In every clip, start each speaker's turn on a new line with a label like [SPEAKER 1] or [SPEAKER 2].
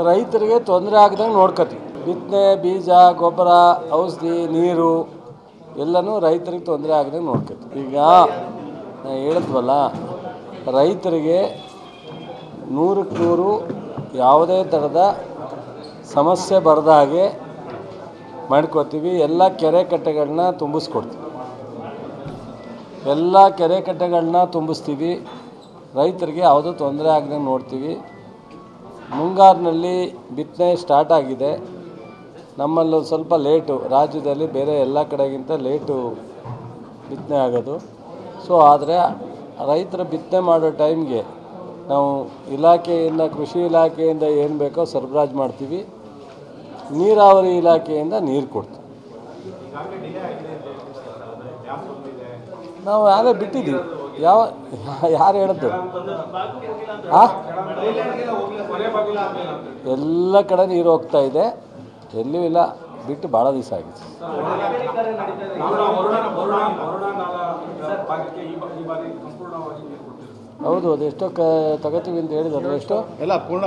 [SPEAKER 1] ರೈತರಿಗೆ ತೊಂದರೆ ಆಗದಂಗೆ ನೋಡ್ಕೊತೀವಿ. ಬಿತ್ತನೆ ಬೀಜ ಗೊಬ್ಬರ ಔಷಧಿ ನೀರು ಎಲ್ಲನೂ ರೈತರಿಗೆ ತೊಂದರೆ ಆಗದಂಗೆ ನೋಡ್ಕೊತೀವಿ. ಈಗ ನಾನು ಹೇಳಿದ್ವಲ್ಲ, ರೈತರಿಗೆ 100ಕ್ಕೆ 100 ಯಾವುದೇ ಥರದ ಸಮಸ್ಯೆ ಬರದ ಹಾಗೆ ಮಾಡ್ಕೋತೀವಿ. ಎಲ್ಲ ಕೆರೆ ಕಟ್ಟೆಗಳನ್ನ ತುಂಬಿಸ್ಕೊಡ್ತೀವಿ. ಎಲ್ಲ ಕೆರೆ ಕಟ್ಟೆಗಳನ್ನ ತುಂಬಿಸ್ತೀವಿ. ರೈತರಿಗೆ ಯಾವುದೂ ತೊಂದರೆ ಆಗದಂಗೆ ನೋಡ್ತೀವಿ. ಮುಂಗಾರಿನಲ್ಲಿ ಬಿತ್ತನೆ ಸ್ಟಾರ್ಟ್ ಆಗಿದೆ. ನಮ್ಮಲ್ಲಿ ಸ್ವಲ್ಪ ಲೇಟು, ರಾಜ್ಯದಲ್ಲಿ ಬೇರೆ ಎಲ್ಲ ಕಡೆಗಿಂತ ಲೇಟು ಬಿತ್ತನೆ ಆಗೋದು. ಸೊ ಆದರೆ ರೈತರ ಬಿತ್ತನೆ ಮಾಡೋ ಟೈಮ್ಗೆ ನಾವು ಇಲಾಖೆಯಿಂದ, ಕೃಷಿ ಇಲಾಖೆಯಿಂದ ಏನು ಬೇಕೋ ಸರಬರಾಜು ಮಾಡ್ತೀವಿ. ನೀರಾವರಿ ಇಲಾಖೆಯಿಂದ ನೀರು ಕೊಡ್ತೀವಿ. ನಾವು ಯಾರೇ ಬಿಟ್ಟಿದ್ದೀವಿ. ಯಾರು ಹೇಳಿದ್ದು? ಎಲ್ಲ ಕಡೆ ನೀರು ಹೋಗ್ತಾ ಇದೆ, ಎಲ್ಲೂ ಇಲ್ಲ. ಬಿಟ್ಟು ಭಾಳ ದಿವಸ ಆಗಿದೆ. ಹೌದು, ಅದೆಷ್ಟೋ ತಗೋತೀವಿ ಅಂತ ಹೇಳಿದ್ರು. ಎಷ್ಟು?
[SPEAKER 2] ಎಲ್ಲ ಪೂರ್ಣ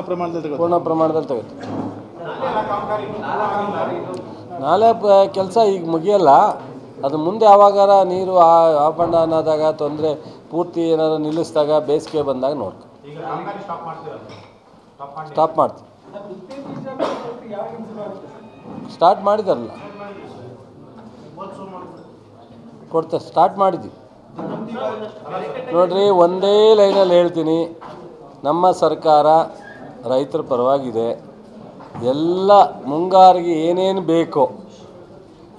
[SPEAKER 2] ಪ್ರಮಾಣದಲ್ಲಿ
[SPEAKER 1] ತಗೋತೀವಿ. ನಾಳೆ ಕೆಲಸ ಈಗ ಮುಗಿಯಲ್ಲ. ಅದು ಮುಂದೆ ಯಾವಾಗಾರ ನೀರು ಆಫ್ ಆ್ಯಂಡ್ ಆನ್ ಆದಾಗ, ತೊಂದರೆ ಪೂರ್ತಿ ಏನಾದ್ರು ನಿಲ್ಲಿಸಿದಾಗ, ಬೇಸಿಗೆ ಬಂದಾಗ ನೋಡ್ಕೊ ಸ್ಟಾಪ್ ಮಾಡ್ತೀವಿ. ಸ್ಟಾರ್ಟ್ ಮಾಡಿದಾರಲ್ಲ, ಸ್ಟಾರ್ಟ್ ಮಾಡಿದ್ದೀವಿ. ನೋಡ್ರಿ, ಒಂದೇ ಲೈನಲ್ಲಿ ಹೇಳ್ತೀನಿ, ನಮ್ಮ ಸರ್ಕಾರ ರೈತರ ಪರವಾಗಿದೆ. ಎಲ್ಲ ಮುಂಗಾರಿಗೆ ಏನೇನು ಬೇಕೋ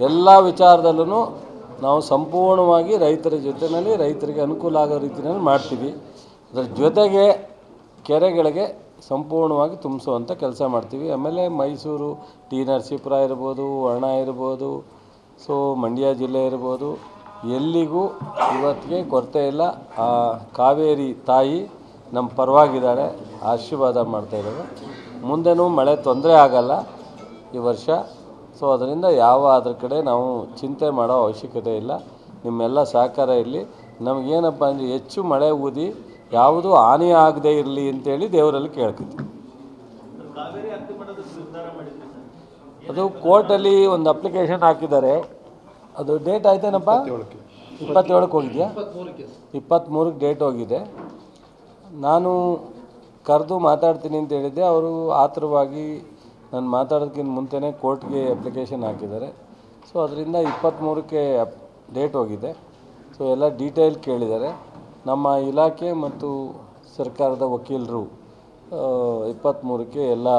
[SPEAKER 1] ಎಲ್ಲ ವಿಚಾರದಲ್ಲೂ ನಾವು ಸಂಪೂರ್ಣವಾಗಿ ರೈತರ ಜೊತೆಯಲ್ಲಿ ರೈತರಿಗೆ ಅನುಕೂಲ ಆಗೋ ರೀತಿಯಲ್ಲಿ ಮಾಡ್ತೀವಿ. ಅದರ ಜೊತೆಗೆ ಕೆರೆಗಳಿಗೆ ಸಂಪೂರ್ಣವಾಗಿ ತುಂಬಿಸುವಂಥ ಕೆಲಸ ಮಾಡ್ತೀವಿ. ಆಮೇಲೆ ಮೈಸೂರು, ಟಿ ನರಸೀಪುರ ಇರ್ಬೋದು, ವರ್ಣ ಇರ್ಬೋದು, ಸೊ ಮಂಡ್ಯ ಜಿಲ್ಲೆ ಇರ್ಬೋದು, ಎಲ್ಲಿಗೂ ಇವತ್ತಿಗೆ ಕೊರತೆ ಇಲ್ಲ. ಆ ಕಾವೇರಿ ತಾಯಿ ನಮ್ಮ ಪರವಾಗಿದ್ದಾಳೆ, ಆಶೀರ್ವಾದ ಮಾಡ್ತಾಯಿದ್ದಾರೆ. ಮುಂದೆನೂ ಮಳೆ ತೊಂದರೆ ಆಗಲ್ಲ ಈ ವರ್ಷ. ಸೊ ಅದರಿಂದ ಅದ್ರ ಕಡೆ ನಾವು ಚಿಂತೆ ಮಾಡೋ ಅವಶ್ಯಕತೆ ಇಲ್ಲ. ನಿಮ್ಮೆಲ್ಲ ಸಹಕಾರ ಇರಲಿ. ನಮಗೇನಪ್ಪ ಅಂದರೆ ಹೆಚ್ಚು ಮಳೆ ಊದಿ ಯಾವುದೂ ಹಾನಿ ಆಗದೇ ಇರಲಿ ಅಂತೇಳಿ ದೇವರಲ್ಲಿ ಕೇಳ್ಕೊತೀವಿ. ಅದು ಕೋರ್ಟಲ್ಲಿ ಒಂದು ಅಪ್ಲಿಕೇಶನ್ ಹಾಕಿದ್ದಾರೆ. ಅದು ಡೇಟ್ ಆಯ್ತೇನಪ್ಪ? 27ಕ್ಕೆ ಹೋಗಿದೆಯಾ? 23ಕ್ಕೆ ಡೇಟ್ ಹೋಗಿದೆ. ನಾನು ಕರೆದು ಮಾತಾಡ್ತೀನಿ ಅಂತ ಹೇಳಿದ್ದೆ. ಅವರು ಆತುರವಾಗಿ ನಾನು ಮಾತಾಡೋದಕ್ಕಿಂತ ಮುಂಚೆನೇ ಕೋರ್ಟ್ಗೆ ಅಪ್ಲಿಕೇಶನ್ ಹಾಕಿದ್ದಾರೆ. ಸೊ ಅದರಿಂದ 23ಕ್ಕೆ ಡೇಟ್ ಹೋಗಿದೆ. ಸೊ ಎಲ್ಲ ಡೀಟೇಲ್ ಕೇಳಿದ್ದಾರೆ. ನಮ್ಮ ಇಲಾಖೆ ಮತ್ತು ಸರ್ಕಾರದ ವಕೀಲರು 23ಕ್ಕೆ ಎಲ್ಲ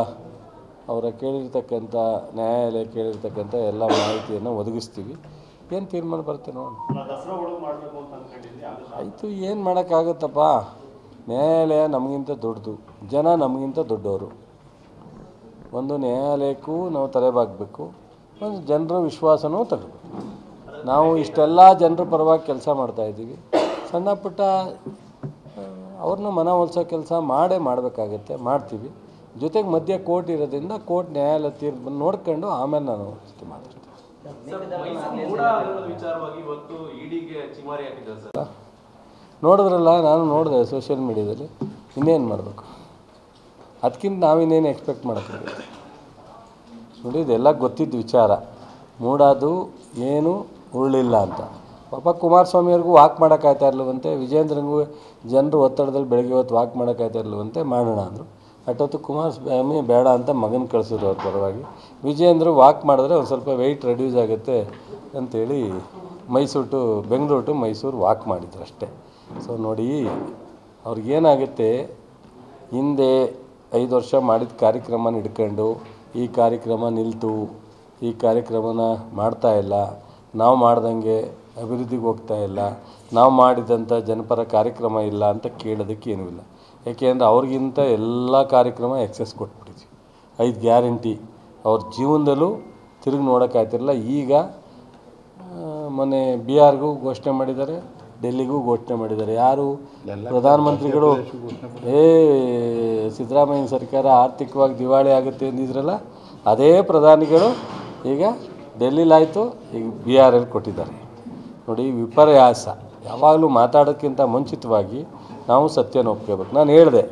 [SPEAKER 1] ಅವರ ಕೇಳಿರ್ತಕ್ಕಂಥ, ನ್ಯಾಯಾಲಯ ಕೇಳಿರ್ತಕ್ಕಂಥ ಎಲ್ಲ ಮಾಹಿತಿಯನ್ನು ಒದಗಿಸ್ತೀವಿ. ಏನು ತೀರ್ಮಾನ ಬರುತ್ತೆ ನೋಡಿ. ಆಯಿತು, ಏನು ಮಾಡೋಕ್ಕಾಗುತ್ತಪ್ಪ. ನ್ಯಾಯಾಲಯ ನಮಗಿಂತ ದೊಡ್ಡದು, ಜನ ನಮಗಿಂತ ದೊಡ್ಡವರು. ಒಂದು ನ್ಯಾಯಾಲಯಕ್ಕೂ ನಾವು ತಲೆಬಾಗಬೇಕು, ಒಂದು ಜನರ ವಿಶ್ವಾಸನೂ ತಗೋಬೇಕು. ನಾವು ಇಷ್ಟೆಲ್ಲ ಜನರ ಪರವಾಗಿ ಕೆಲಸ ಮಾಡ್ತಾಯಿದ್ದೀವಿ. ಸಣ್ಣ ಪುಟ್ಟ ಅವ್ರನ್ನ ಮನವೊಲಿಸೋ ಕೆಲಸ ಮಾಡಬೇಕಾಗತ್ತೆ, ಮಾಡ್ತೀವಿ. ಜೊತೆಗೆ ಮಧ್ಯೆ ಕೋರ್ಟ್ ಇರೋದ್ರಿಂದ ಕೋರ್ಟ್ ನ್ಯಾಯಾಲಯ ತೀರ್ಪು ನೋಡ್ಕೊಂಡು ಆಮೇಲೆ ನಾನು ಮಾತಾಡ್ತೀನಿ. ನೋಡಿದ್ರಲ್ಲ, ನಾನು ನೋಡಿದೆ ಸೋಷಿಯಲ್ ಮೀಡಿಯಾದಲ್ಲಿ. ಇನ್ನೇನು ಮಾಡಬೇಕು? ಅದಕ್ಕಿಂತ ನಾವಿನ್ನೇನು ಎಕ್ಸ್ಪೆಕ್ಟ್ ಮಾಡೋಕ್ಕಾಗುತ್ತೆ? ನೋಡಿ, ಇದೆಲ್ಲ ಗೊತ್ತಿದ್ದ ವಿಚಾರ. ಮೂಡೋದು ಏನು ಉರುಳಿಲ್ಲ ಅಂತ. ಪಾಪ ಕುಮಾರಸ್ವಾಮಿಯವ್ರಿಗೂ ವಾಕ್ ಮಾಡೋಕ್ಕಾಯ್ತಾ ಇರಲಿವಂತೆ, ವಿಜೇಂದ್ರನಿಗೂ ಜನರು ಒತ್ತಡದಲ್ಲಿ ಬೆಳಗ್ಗೆ ಹೊತ್ತು ವಾಕ್ ಮಾಡೋಕ್ಕಾಯ್ತಾ ಇರಲಿವಂತೆ. ಮಾಡೋಣ ಅಂದರು. ಅಷ್ಟೊತ್ತು ಕುಮಾರಸ್ವಾಮಿ ಬೇಡ ಅಂತ ಮಗನ ಕಳಿಸಿದ್ರು ಅವ್ರ ಪರವಾಗಿ. ವಿಜೇಂದ್ರ ವಾಕ್ ಮಾಡಿದ್ರೆ ಒಂದು ಸ್ವಲ್ಪ ವೆಯ್ಟ್ ರೆಡ್ಯೂಸ್ ಆಗುತ್ತೆ ಅಂಥೇಳಿ ಬೆಂಗಳೂರು ಟು ಮೈಸೂರು ವಾಕ್ ಮಾಡಿದ್ರು ಅಷ್ಟೇ. ಸೊ ನೋಡಿ, ಅವ್ರಿಗೇನಾಗುತ್ತೆ, ಹಿಂದೆ 5 ವರ್ಷ ಮಾಡಿದ ಕಾರ್ಯಕ್ರಮನ ಹಿಡ್ಕೊಂಡು ಈ ಕಾರ್ಯಕ್ರಮ ನಿಲ್ತು, ಈ ಕಾರ್ಯಕ್ರಮನ ಮಾಡ್ತಾಯಿಲ್ಲ, ನಾವು ಮಾಡ್ದಂಗೆ ಅಭಿವೃದ್ಧಿಗೆ ಹೋಗ್ತಾ ಇಲ್ಲ, ನಾವು ಮಾಡಿದಂಥ ಜನಪರ ಕಾರ್ಯಕ್ರಮ ಇಲ್ಲ ಅಂತ ಕೇಳೋದಕ್ಕೆ ಏನೂ ಇಲ್ಲ. ಏಕೆಂದರೆ ಅವ್ರಿಗಿಂತ ಎಲ್ಲ ಕಾರ್ಯಕ್ರಮ ಎಕ್ಸೆಸ್ ಕೊಟ್ಬಿಟ್ಟಿದ್ವಿ. 5 ಗ್ಯಾರಂಟಿ ಅವ್ರ ಜೀವನದಲ್ಲೂ ತಿರುಗಿ ನೋಡೋಕ್ಕಾಗ್ತಿರಲಿಲ್ಲ. ಈಗ ಮೊನ್ನೆ ಬಿಹಾರ್ಗೂ ಘೋಷಣೆ ಮಾಡಿದ್ದಾರೆ, ಡೆಲ್ಲಿಗೂ ಘೋಷಣೆ ಮಾಡಿದ್ದಾರೆ. ಯಾರು? ಪ್ರಧಾನಮಂತ್ರಿಗಳು. ಸಿದ್ದರಾಮಯ್ಯ ಸರ್ಕಾರ ಆರ್ಥಿಕವಾಗಿ ದಿವಾಳಿ ಆಗುತ್ತೆ ಅಂದಿದ್ರಲ್ಲ, ಅದೇ ಪ್ರಧಾನಿಗಳು ಈಗ ಡೆಲ್ಲಿಲಾಯಿತು, ಈಗ ಬಿಹಾರಲ್ಲಿ ಕೊಟ್ಟಿದ್ದಾರೆ. ನೋಡಿ, ವಿಪರ್ಯಾಸ. ಯಾವಾಗಲೂ ಮಾತಾಡೋಕ್ಕಿಂತ ಮುಂಚಿತವಾಗಿ ನಾವು ಸತ್ಯನ ಒಪ್ಕೋಬೇಕು. ನಾನು ಹೇಳಿದೆ,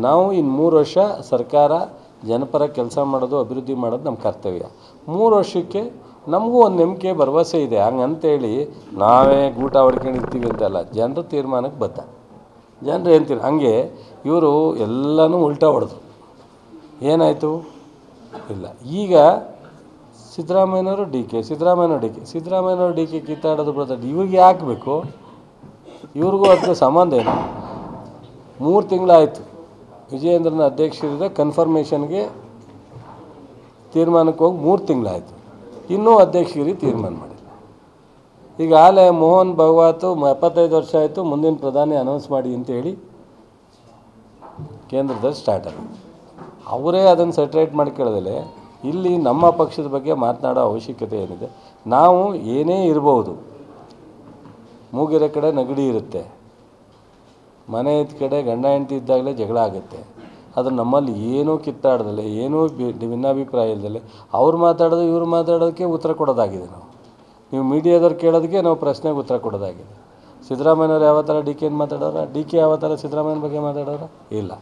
[SPEAKER 1] ನಾವು ಇನ್ನು 3 ವರ್ಷ ಸರ್ಕಾರ ಜನಪರ ಕೆಲಸ ಮಾಡೋದು, ಅಭಿವೃದ್ಧಿ ಮಾಡೋದು ನಮ್ಮ ಕರ್ತವ್ಯ. 3 ವರ್ಷಕ್ಕೆ ನಮಗೂ ಒಂದು ನಂಬಿಕೆ ಭರವಸೆ ಇದೆ. ಹಂಗಂತೇಳಿ ನಾವೇ ಗೂಟ ಹೊಡ್ಕೊಂಡಿರ್ತೀವಿ ಅಂತಲ್ಲ, ಜನರ ತೀರ್ಮಾನಕ್ಕೆ ಬದ್ಧ. ಜನರು ಏನು ಹಂಗೆ ಇವರು ಎಲ್ಲನೂ ಉಲ್ಟಾ ಹೊಡೆದು ಏನಾಯಿತು ಇಲ್ಲ. ಈಗ ಸಿದ್ದರಾಮಯ್ಯನವರು ಡಿ ಕೆ ಕಿತ್ತಾಡೋದು ಬರ್ತದೆ. ಇವ್ರಿಗೆ ಯಾಕೆ ಬೇಕು? ಇವ್ರಿಗೂ ಅದಕ್ಕೆ ಸಂಬಂಧ ಏನು? 3 ತಿಂಗಳಾಯಿತು ವಿಜಯೇಂದ್ರನ ಅಧ್ಯಕ್ಷರಿದೆ ಕನ್ಫರ್ಮೇಷನ್ಗೆ ತೀರ್ಮಾನಕ್ಕೆ ಹೋಗಿ 3 ತಿಂಗಳಾಯಿತು, ಇನ್ನೂ ಅಧ್ಯಕ್ಷಗಿರಿ ತೀರ್ಮಾನ ಮಾಡಿಲ್ಲ. ಈಗಾಗಲೇ ಮೋಹನ್ ಭಗವತ್ 75 ವರ್ಷ ಆಯಿತು, ಮುಂದಿನ ಪ್ರಧಾನಿ ಅನೌನ್ಸ್ ಮಾಡಿ ಅಂತೇಳಿ ಕೇಂದ್ರದಲ್ಲಿ ಸ್ಟಾರ್ಟ್ ಆಗಿದೆ. ಅವರೇ ಅದನ್ನು ಸೆಟ್ರೇಟ್ ಮಾಡಿ ಕೇಳೋದಿಲ್ಲ. ಇಲ್ಲಿ ನಮ್ಮ ಪಕ್ಷದ ಬಗ್ಗೆ ಮಾತನಾಡೋ ಅವಶ್ಯಕತೆ ಏನಿದೆ? ನಾವು ಏನೇ ಇರ್ಬೋದು, ಮೂಗಿರೋ ಕಡೆ ನೆಗಡಿ ಇರುತ್ತೆ, ಮನೆ ಇದ್ದ ಕಡೆ ಗಂಡ ಹೆಂಡತಿ ಇದ್ದಾಗಲೇ ಜಗಳ ಆಗುತ್ತೆ. ಆದರೆ ನಮ್ಮಲ್ಲಿ ಏನೂ ಕಿತ್ತಾಡ್ದಲೆ, ಏನೂ ಭಿನ್ನಾಭಿಪ್ರಾಯ ಇಲ್ದಲೆ ಅವ್ರು ಮಾತಾಡೋದು ಇವ್ರು ಮಾತಾಡೋದಕ್ಕೆ ಉತ್ತರ ಕೊಡೋದಾಗಿದೆ. ನೀವು ಮೀಡಿಯಾದವ್ರು ಕೇಳೋದಕ್ಕೆ ನಾವು ಪ್ರಶ್ನೆಗೆ ಉತ್ತರ ಕೊಡೋದಾಗಿದೆ. ಸಿದ್ದರಾಮಯ್ಯನವ್ರು ಯಾವ ಥರ ಡಿ ಕೆನ ಮಾತಾಡೋರ, ಡಿ ಕೆ ಯಾವ ಥರ ಸಿದ್ದರಾಮಯ್ಯನ ಬಗ್ಗೆ ಮಾತಾಡೋರ ಇಲ್ಲ.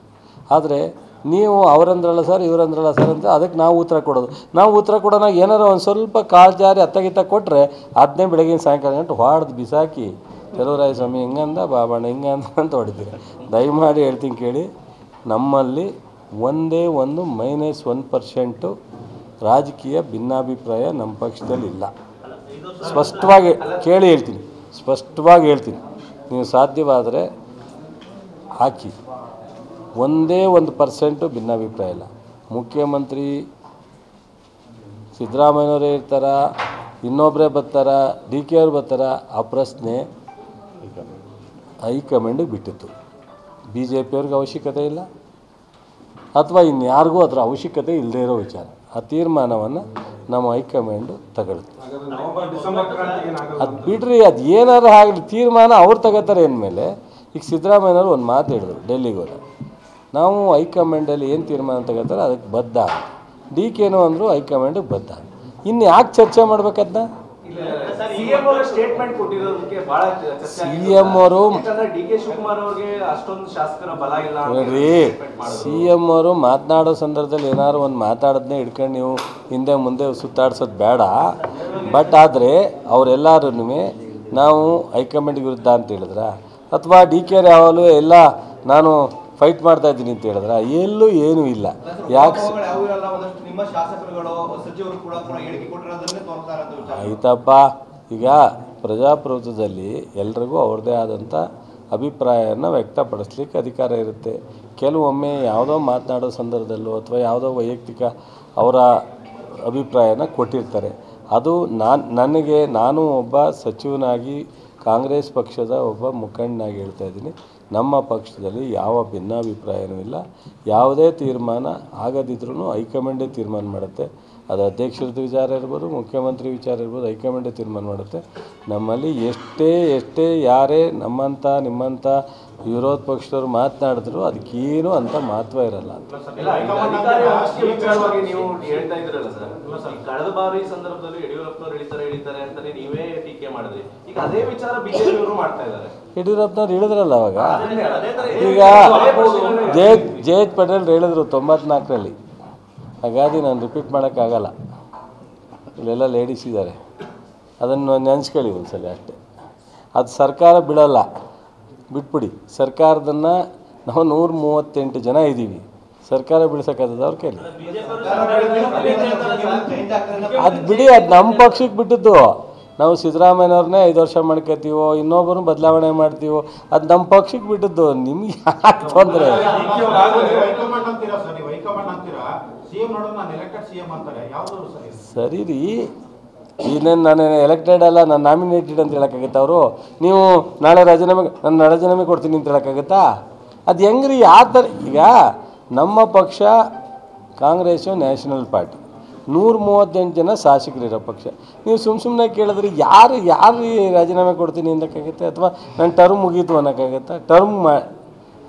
[SPEAKER 1] ಆದರೆ ನೀವು ಅವರಂದ್ರಲ್ಲ ಸರ್ ಇವರಂದ್ರಲ್ಲ ಸರ್ ಅಂತ ಅದಕ್ಕೆ ನಾವು ಉತ್ತರ ಕೊಡೋದು. ನಾವು ಉತ್ತರ ಕೊಡೋಣ ಏನಾರು ಒಂದು ಸ್ವಲ್ಪ ಕಾಲು ಜಾರಿ ಅತ್ತಗಿತ್ತ ಕೊಟ್ಟರೆ ಅದನ್ನೇ ಬೆಳಗಿನ ಸಾಯಂಕಾಲ ಗಂಟೆ ಹೊಡೆದು ಬಿಸಾಕಿ ಚಲುವರಾಯ ಸ್ವಾಮಿ ಹಿಂಗಂದ ಬಾಬಣ್ಣ ಹಿಂಗಂದ ಅಂತ ಹೊಡಿತೀರ. ದಯಮಾಡಿ ಹೇಳ್ತೀನಿ ಕೇಳಿ, ನಮ್ಮಲ್ಲಿ ಒಂದೇ ಒಂದು -1% ರಾಜಕೀಯ ಭಿನ್ನಾಭಿಪ್ರಾಯ ನಮ್ಮ ಪಕ್ಷದಲ್ಲಿ ಇಲ್ಲ. ಸ್ಪಷ್ಟವಾಗಿ ಹೇಳ್ತೀನಿ, ನೀವು ಸಾಧ್ಯವಾದರೆ ಹಾಕಿ. ಒಂದೇ 1% ಭಿನ್ನಾಭಿಪ್ರಾಯ ಇಲ್ಲ. ಮುಖ್ಯಮಂತ್ರಿ ಸಿದ್ದರಾಮಯ್ಯನವರೇ ಇರ್ತಾರ, ಇನ್ನೊಬ್ಬರೇ ಬರ್ತಾರ, ಡಿ ಕೆ ಅವ್ರು ಬರ್ತಾರ, ಆ ಪ್ರಶ್ನೆ ಹೈಕಮಾಂಡಿಗೆ ಬಿಟ್ಟಿತ್ತು. BJP-ಅವ್ರಿಗೆ ಅವಶ್ಯಕತೆ ಇಲ್ಲ, ಅಥವಾ ಇನ್ಯಾರಿಗೂ ಅದರ ಅವಶ್ಯಕತೆ ಇಲ್ಲದೇ ಇರೋ ವಿಚಾರ. ಆ ತೀರ್ಮಾನವನ್ನು ನಮ್ಮ ಹೈಕಮಾಂಡು ತಗೊಳುತ್ತೆ. ಅದು ಬಿಡ್ರಿ, ಅದು ಏನಾರು ಆಗಲಿ, ತೀರ್ಮಾನ ಅವ್ರು ತಗೋತಾರೆ ಅಂದಮೇಲೆ. ಈಗ ಸಿದ್ದರಾಮಯ್ಯನವರು ಒಂದು ಮಾತು ಹೇಳಿದ್ರು ಡೆಲ್ಲಿಗೆ ಹೋದ, ನಾವು ಹೈಕಮಾಂಡಲ್ಲಿ ಏನು ತೀರ್ಮಾನ ತಗೋತಾರೆ ಅದಕ್ಕೆ ಬದ್ಧ. ಡಿ ಕೆನೋ ಅಂದರು ಹೈಕಮಾಂಡಿಗೆ ಬದ್ಧ. ಇನ್ನು ಯಾಕೆ ಚರ್ಚೆ ಮಾಡ್ಬೇಕದನ್ನ? CM ಅವರು ಮಾತನಾಡೋ ಸಂದರ್ಭದಲ್ಲಿ ಏನಾದ್ರು ಒಂದು ಮಾತಾಡೋದನ್ನೇ ಹಿಡ್ಕೊಂಡು ನೀವು ಹಿಂದೆ ಮುಂದೆ ಸುತ್ತಾಡ್ಸೋದು ಬೇಡ. ಬಟ್ ಆದರೆ ಅವರೆಲ್ಲರೂ ನಾವು ಹೈಕಮಾಂಡಿಗೆ ವಿರುದ್ಧ ಅಂತ ಹೇಳಿದ್ರ, ಅಥವಾ ಡಿ ಕೆ ಯಾವಾಗಲೂ ಎಲ್ಲ ನಾನು ಫೈಟ್ ಮಾಡ್ತಾ ಇದ್ದೀನಿ ಅಂತ ಹೇಳಿದ್ರ, ಎಲ್ಲೂ ಏನೂ ಇಲ್ಲ. ಯಾಕೆ ಆಯ್ತಪ್ಪ, ಈಗ ಪ್ರಜಾಪ್ರಭುತ್ವದಲ್ಲಿ ಎಲ್ರಿಗೂ ಅವ್ರದ್ದೇ ಆದಂಥ ಅಭಿಪ್ರಾಯವನ್ನು ವ್ಯಕ್ತಪಡಿಸ್ಲಿಕ್ಕೆ ಅಧಿಕಾರ ಇರುತ್ತೆ. ಕೆಲವೊಮ್ಮೆ ಯಾವುದೋ ಮಾತನಾಡೋ ಸಂದರ್ಭದಲ್ಲೂ ಅಥವಾ ಯಾವುದೋ ವೈಯಕ್ತಿಕ ಅವರ ಅಭಿಪ್ರಾಯನ ಕೊಟ್ಟಿರ್ತಾರೆ. ಅದು ನಾನು ಒಬ್ಬ ಸಚಿವನಾಗಿ ಕಾಂಗ್ರೆಸ್ ಪಕ್ಷದ ಒಬ್ಬ ಮುಖಂಡನಾಗಿ ಹೇಳ್ತಾ ಇದ್ದೀನಿ, ನಮ್ಮ ಪಕ್ಷದಲ್ಲಿ ಯಾವ ಭಿನ್ನಾಭಿಪ್ರಾಯವೂ ಇಲ್ಲ. ಯಾವುದೇ ತೀರ್ಮಾನ ಆಗದಿದ್ರೂ ಹೈಕಮಾಂಡೇ ತೀರ್ಮಾನ ಮಾಡುತ್ತೆ. ಅದು ಅಧ್ಯಕ್ಷರದ್ದು ವಿಚಾರ ಇರ್ಬೋದು, ಮುಖ್ಯಮಂತ್ರಿ ವಿಚಾರ ಇರ್ಬೋದು, ಹೈಕಮಾಂಡೇ ತೀರ್ಮಾನ ಮಾಡುತ್ತೆ. ನಮ್ಮಲ್ಲಿ ಎಷ್ಟೇ ಯಾರೇ ನಿಮ್ಮಂಥ ವಿರೋಧ ಪಕ್ಷದವ್ರು ಮಾತನಾಡಿದ್ರು ಅದಕ್ಕೇನು ಅಂತ ಮಹತ್ವ ಇರಲ್ಲ ಅಂತ.
[SPEAKER 2] ಕಳೆದ ಬಾರಿ ಸಂದರ್ಭದಲ್ಲಿ ಯಡಿಯೂರಪ್ಪನವರು ಹೇಳಿದ್ದಾರೆ ಅಂತಾನೆ ನೀವೇ ಟೀಕೆ ಮಾಡಿದ್ರಿ. ಈಗ ಅದೇ ವಿಚಾರ ಬಿಜೆಪಿಯವರು ಮಾಡ್ತಾ ಇದ್ದಾರೆ.
[SPEAKER 1] ಯಡಿಯೂರಪ್ಪನವ್ರು ಹೇಳಿದ್ರಲ್ಲ ಅವಾಗ. ಈಗ ಜಯಂತ್ ಪಟೇಲ್ ಹೇಳಿದ್ರು 94ರಲ್ಲಿ. ಹಾಗಾಗಿ ನಾನು ರಿಪೀಟ್ ಮಾಡೋಕ್ಕಾಗಲ್ಲ, ಇಲ್ಲೆಲ್ಲ ಲೇಡೀಸ್ ಇದ್ದಾರೆ, ಅದನ್ನು ನೆನೆಸ್ಕೊಳ್ಳಿ ಒಂದ್ಸಲ ಅಷ್ಟೇ. ಅದು ಸರ್ಕಾರ ಬಿಡಲ್ಲ, ಬಿಟ್ಬಿಡಿ. ಸರ್ಕಾರದನ್ನು ನಾವು 138 ಜನ ಇದ್ದೀವಿ, ಸರ್ಕಾರ ಬಿಡ್ಸೋಕ್ಕಾಗದ ಅವ್ರ ಕೈಲಿ. ಅದು ಬಿಡಿ, ಅದು ನಮ್ಮ ಪಕ್ಷಕ್ಕೆ ಬಿಟ್ಟಿದ್ದು. ನಾವು ಸಿದ್ದರಾಮಯ್ಯನವ್ರನ್ನೇ 5 ವರ್ಷ ಮಾಡ್ಕೊತೀವೋ, ಇನ್ನೊಬ್ಬರು ಬದಲಾವಣೆ ಮಾಡ್ತೀವೋ, ಅದು ನಮ್ಮ ಪಕ್ಷಕ್ಕೆ ಬಿಟ್ಟಿದ್ದು. ನಿಮ್ಗೆ ಯಾಕೆ ತೊಂದರೆ? ಸರಿ ರೀ, ಇನ್ನೇನು ನಾನು ಎಲೆಕ್ಟೆಡ್ ಅಲ್ಲ, ನಾನು ನಾಮಿನೇಟೆಡ್ ಅಂತ ಹೇಳೋಕ್ಕಾಗತ್ತಾ ಅವರು? ನೀವು ನಾಳೆ ರಾಜೀನಾಮೆ ಕೊಡ್ತೀನಿ ಅಂತ ಹೇಳೋಕ್ಕಾಗತ್ತಾ? ಅದು ಹೆಂಗ್ರಿ? ಆ ಥರ. ಈಗ ನಮ್ಮ ಪಕ್ಷ ಕಾಂಗ್ರೆಸ್ಸು ನ್ಯಾಷನಲ್ ಪಾರ್ಟಿ, 138 ಜನ ಶಾಸಕರಿರೋ ಪಕ್ಷ. ನೀವು ಸುಮ್ಮನೆ ಕೇಳಿದ್ರೆ ಯಾರು ರಾಜೀನಾಮೆ ಕೊಡ್ತೀನಿ ಅನ್ನೋಕ್ಕಾಗತ್ತೆ? ಅಥವಾ ನನ್ನ ಟರ್ಮ್ ಮುಗೀತು ಅನ್ನೋಕ್ಕಾಗತ್ತಾ?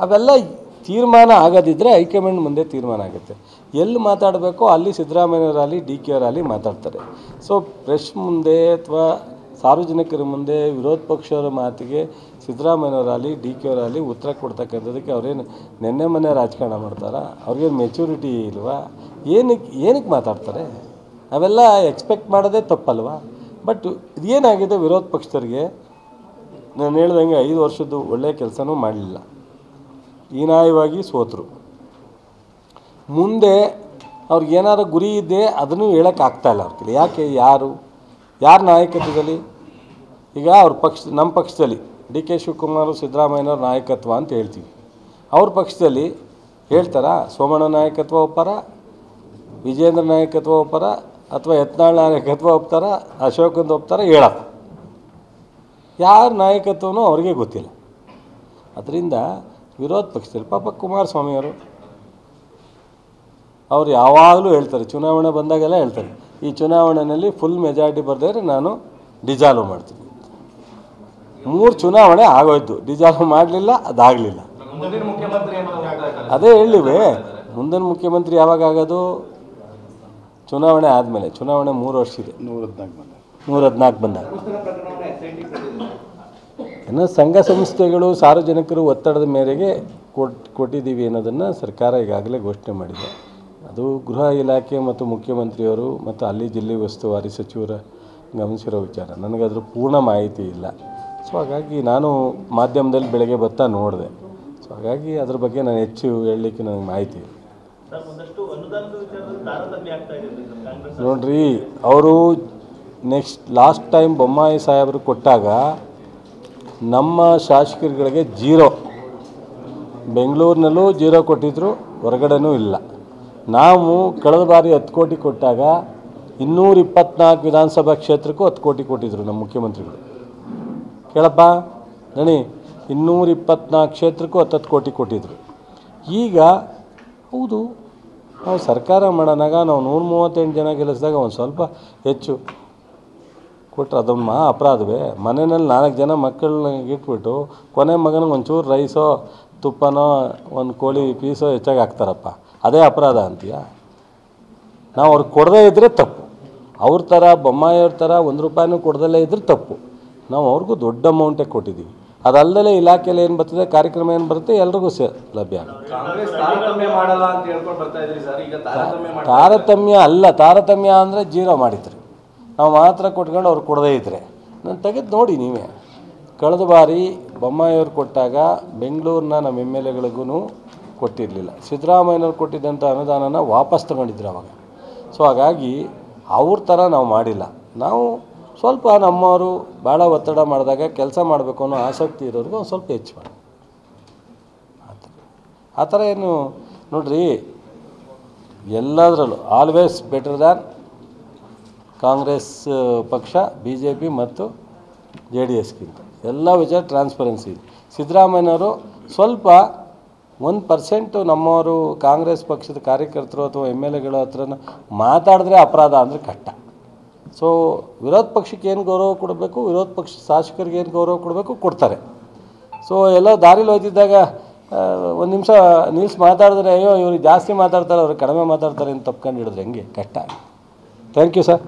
[SPEAKER 1] ಅವೆಲ್ಲ ತೀರ್ಮಾನ ಆಗೋದಿದ್ದರೆ ಹೈಕಮಾಂಡ್ ಮುಂದೆ ತೀರ್ಮಾನ ಆಗುತ್ತೆ. ಎಲ್ಲಿ ಮಾತಾಡಬೇಕೋ ಅಲ್ಲಿ ಸಿದ್ದರಾಮಯ್ಯವರಾಗಲಿ ಡಿ ಕೆ ಅವರಾಗಲಿ ಮಾತಾಡ್ತಾರೆ. ಸೊ ಪ್ರೆಸ್ ಮುಂದೆ ಅಥವಾ ಸಾರ್ವಜನಿಕರ ಮುಂದೆ ವಿರೋಧ ಪಕ್ಷವರ ಮಾತಿಗೆ ಸಿದ್ದರಾಮಯ್ಯನವರಾಗಲಿ ಡಿ ಕೆ ಅವರಾಗಲಿ ಉತ್ತರ ಕೊಡ್ತಕ್ಕಂಥದ್ದಕ್ಕೆ ಅವ್ರೇನು ನೆನ್ನೆ ಮೊನ್ನೆ ರಾಜಕಾರಣ ಮಾಡ್ತಾರಾ? ಅವ್ರಿಗೇನು ಮೆಚುರಿಟಿ ಇಲ್ವಾ? ಏನಕ್ಕೆ ಮಾತಾಡ್ತಾರೆ? ಅವೆಲ್ಲ ಎಕ್ಸ್ಪೆಕ್ಟ್ ಮಾಡೋದೇ ತಪ್ಪಲ್ವಾ? ಬಟ್ ಇದೇನಾಗಿದೆ, ವಿರೋಧ ಪಕ್ಷದವ್ರಿಗೆ ನಾನು ಹೇಳ್ದಂಗೆ 5 ವರ್ಷದ್ದು ಒಳ್ಳೆಯ ಕೆಲಸನೂ ಮಾಡಲಿಲ್ಲ, ಹೀನಾಯವಾಗಿ ಸೋತರು. ಮುಂದೆ ಅವ್ರಿಗೇನಾದ್ರು ಗುರಿ ಇದೆ ಅದನ್ನು ಹೇಳೋಕ್ಕಾಗ್ತಾಯಿಲ್ಲ ಅವ್ರಿಗೆ. ಯಾಕೆ? ಯಾರ ನಾಯಕತ್ವದಲ್ಲಿ? ಈಗ ಅವ್ರ ನಮ್ಮ ಪಕ್ಷದಲ್ಲಿ ಡಿ ಕೆ ಶಿವಕುಮಾರ್ ಸಿದ್ದರಾಮಯ್ಯನವ್ರ ನಾಯಕತ್ವ ಅಂತ ಹೇಳ್ತೀವಿ. ಅವ್ರ ಪಕ್ಷದಲ್ಲಿ ಹೇಳ್ತಾರಾ? ಸೋಮಣ್ಣ ನಾಯಕತ್ವ ಒಪ್ಪಾರ, ವಿಜೇಂದ್ರ ನಾಯಕತ್ವ ಒಪ್ಪಾರ, ಅಥವಾ ಯತ್ನಾಳ್ ನಾಯಕತ್ವ ಒಪ್ತಾರ, ಅಶೋಕಂದು ಒಪ್ತಾರ? ಹೇಳಪ್ಪ. ಯಾರ ನಾಯಕತ್ವನೂ ಅವ್ರಿಗೆ ಗೊತ್ತಿಲ್ಲ. ಅದರಿಂದ ವಿರೋಧ ಪಕ್ಷದಲ್ಲಿ ಪಾಪ ಕುಮಾರಸ್ವಾಮಿಯವರು ಅವ್ರು ಯಾವಾಗಲೂ ಹೇಳ್ತಾರೆ, ಚುನಾವಣೆ ಬಂದಾಗೆಲ್ಲ ಹೇಳ್ತಾರೆ, ಈ ಚುನಾವಣೆಯಲ್ಲಿ ಫುಲ್ ಮೆಜಾರಿಟಿ ಬರ್ದಿದ್ರೆ ನಾನು ಡಿಸಾಲ್ವ್ ಮಾಡ್ತೀನಿ. 3 ಚುನಾವಣೆ ಆಗೋಯ್ತು, ಡಿಸಾಲ್ವ್ ಮಾಡಲಿಲ್ಲ, ಅದಾಗಲಿಲ್ಲ. ಅದೇ ಹೇಳಿವೆ, ಮುಂದಿನ ಮುಖ್ಯಮಂತ್ರಿ ಯಾವಾಗ ಆಗೋದು? ಚುನಾವಣೆ ಆದಮೇಲೆ. ಚುನಾವಣೆ 3 ವರ್ಷ ಇದೆ, 114 ಬಂದಾಗ. ಇನ್ನು ಸಂಘ ಸಂಸ್ಥೆಗಳು ಸಾರ್ವಜನಿಕರು ಒತ್ತಡದ ಮೇರೆಗೆ ಕೊಟ್ಟಿದ್ದೀವಿ ಅನ್ನೋದನ್ನು ಸರ್ಕಾರ ಈಗಾಗಲೇ ಘೋಷಣೆ ಮಾಡಿದೆ. ಅದು ಗೃಹ ಇಲಾಖೆ ಮತ್ತು ಮುಖ್ಯಮಂತ್ರಿಯವರು ಮತ್ತು ಅಲ್ಲಿ ಜಿಲ್ಲೆ ಉಸ್ತುವಾರಿ ಸಚಿವರು ಗಮನಿಸಿರೋ ವಿಚಾರ. ನನಗದ್ರ ಪೂರ್ಣ ಮಾಹಿತಿ ಇಲ್ಲ. ಸೊ ಹಾಗಾಗಿ ನಾನು ಮಾಧ್ಯಮದಲ್ಲಿ ಬೆಳಗ್ಗೆ ಬರ್ತಾ ನೋಡಿದೆ. ಸೊ ಹಾಗಾಗಿ ಅದ್ರ ಬಗ್ಗೆ ನಾನು ಹೆಚ್ಚು ಹೇಳಲಿಕ್ಕೆ ನನಗೆ ಮಾಹಿತಿ ಇಲ್ಲ. ನೋಡ್ರಿ, ಅವರು ಲಾಸ್ಟ್ ಟೈಮ್ ಬೊಮ್ಮಾಯಿ ಸಾಹೇಬರು ಕೊಟ್ಟಾಗ ನಮ್ಮ ಶಾಸಕರುಗಳಿಗೆ 0, ಬೆಂಗಳೂರಿನಲ್ಲೂ 0 ಕೊಟ್ಟಿದ್ರು, ಹೊರಗಡೆನೂ ಇಲ್ಲ. ನಾವು ಕಳೆದ ಬಾರಿ 10 ಕೋಟಿ ಕೊಟ್ಟಾಗ 224 ವಿಧಾನಸಭಾ ಕ್ಷೇತ್ರಕ್ಕೂ 10 ಕೋಟಿ ಕೊಟ್ಟಿದ್ರು ನಮ್ಮ ಮುಖ್ಯಮಂತ್ರಿಗಳು. ಕೇಳಪ್ಪ ನಣಿ, 224 ಕ್ಷೇತ್ರಕ್ಕೂ 10 ಕೋಟಿ ಕೊಟ್ಟಿದ್ರು. ಈಗ ಹೌದು, ನಾವು ಸರ್ಕಾರ ಮಾಡೋಣಾಗ ನಾವು 138 ಜನ ಗೆಲ್ಲಿಸಿದಾಗ ಒಂದು ಸ್ವಲ್ಪ ಹೆಚ್ಚು ಕೊಟ್ಟರೆ ಅದೊಂದು ಮಹಾ ಅಪರಾಧವೇ? ಮನೆಯಲ್ಲಿ 4 ಜನ ಮಕ್ಕಳನ್ನ ಇಟ್ಬಿಟ್ಟು ಕೊನೆ ಮಗನಿಗೆ ಒಂಚೂರು ರೈಸೋ ತುಪ್ಪನೋ ಒಂದು ಕೋಳಿ ಪೀಸೋ ಹೆಚ್ಚಾಗಿ ಹಾಕ್ತಾರಪ್ಪ, ಅದೇ ಅಪರಾಧ ಅಂತೀಯ? ನಾವು ಅವ್ರಿಗೆ ಕೊಡದೇ ಇದ್ದರೆ ತಪ್ಪು. ಅವ್ರ ಥರ ಬೊಮ್ಮಾಯಿಯವ್ರ ಥರ 1 ರೂಪಾಯಿನೂ ಕೊಡದಲ್ಲೇ ಇದ್ದರೆ ತಪ್ಪು. ನಾವು ಅವ್ರಿಗೂ ದೊಡ್ಡ ಅಮೌಂಟೇ ಕೊಟ್ಟಿದ್ದೀವಿ. ಅದಲ್ಲದೆ ಇಲಾಖೆಯಲ್ಲಿ ಏನು ಬರ್ತದೆ, ಕಾರ್ಯಕ್ರಮ ಏನು ಬರುತ್ತೆ, ಎಲ್ರಿಗೂ ಲಭ್ಯ ಆಗುತ್ತೆ. ತಾರತಮ್ಯ ಅಲ್ಲ, ತಾರತಮ್ಯ ಅಂದರೆ 0 ಮಾಡಿದ್ರು. ನಾವು ಮಾತ್ರ ಕೊಟ್ಕೊಂಡು ಅವ್ರು ಕೊಡದೇ ಇದ್ದರೆ ನಾನು ತೆಗೆದು ನೋಡಿ ನೀವೇ. ಕಳೆದ ಬಾರಿ ಬೊಮ್ಮಾಯಿಯವ್ರು ಕೊಟ್ಟಾಗ ಬೆಂಗಳೂರಿನ ನಮ್ಮ MLAಗಳಿಗೂ ಕೊಟ್ಟಿರಲಿಲ್ಲ. ಸಿದ್ದರಾಮಯ್ಯನವ್ರು ಕೊಟ್ಟಿದ್ದಂಥ ಅನುದಾನನ ವಾಪಸ್ ತಗೊಂಡಿದ್ರು ಅವಾಗ. ಸೊ ಹಾಗಾಗಿ ಅವ್ರ ಥರ ನಾವು ಮಾಡಿಲ್ಲ. ನಾವು ಸ್ವಲ್ಪ ನಮ್ಮವರು ಭಾಳ ಒತ್ತಡ ಮಾಡಿದಾಗ ಕೆಲಸ ಮಾಡಬೇಕು ಅನ್ನೋ ಆಸಕ್ತಿ ಇರೋರಿಗೆ ಒಂದು ಸ್ವಲ್ಪ ಹೆಚ್ಚು ಮಾಡಿ ಆ ಥರ ಏನು ನೋಡ್ರಿ, ಎಲ್ಲದರಲ್ಲೂ ಆಲ್ವೇಸ್ ಬೆಟರ್ ದ್ಯಾನ್ ಕಾಂಗ್ರೆಸ್ ಪಕ್ಷ, BJP ಮತ್ತು JDSಗಿಂತ ಎಲ್ಲ ವಿಚಾರ ಟ್ರಾನ್ಸ್ಪರೆನ್ಸಿ ಇದೆ. ಸಿದ್ದರಾಮಯ್ಯನವರು ಸ್ವಲ್ಪ 1% ನಮ್ಮವರು ಕಾಂಗ್ರೆಸ್ ಪಕ್ಷದ ಕಾರ್ಯಕರ್ತರು ಅಥವಾ MLAಗಳ ಹತ್ರ ಮಾತಾಡಿದ್ರೆ ಅಪರಾಧ ಅಂದರೆ ಕಷ್ಟ. ಸೊ ವಿರೋಧ ಪಕ್ಷಕ್ಕೆ ಏನು ಗೌರವ ಕೊಡಬೇಕು, ವಿರೋಧ ಪಕ್ಷ ಶಾಸಕರಿಗೆ ಏನು ಗೌರವ ಕೊಡಬೇಕು ಕೊಡ್ತಾರೆ. ಸೊ ಎಲ್ಲ ದಾರಿಲಿ ಹೋಗ್ತಿದ್ದಾಗ 1 ನಿಮಿಷ ನಿಲ್ಸಿ ಮಾತಾಡಿದ್ರೆ ಅಯ್ಯೋ ಇವ್ರಿಗೆ ಜಾಸ್ತಿ ಮಾತಾಡ್ತಾರೆ, ಅವ್ರಿಗೆ ಕಡಿಮೆ ಮಾತಾಡ್ತಾರೆ ಅಂತ ತಪ್ಕೊಂಡು ಹಿಡಿದ್ರೆ ಹೆಂಗೆ? ಕಷ್ಟ. Thank you sir.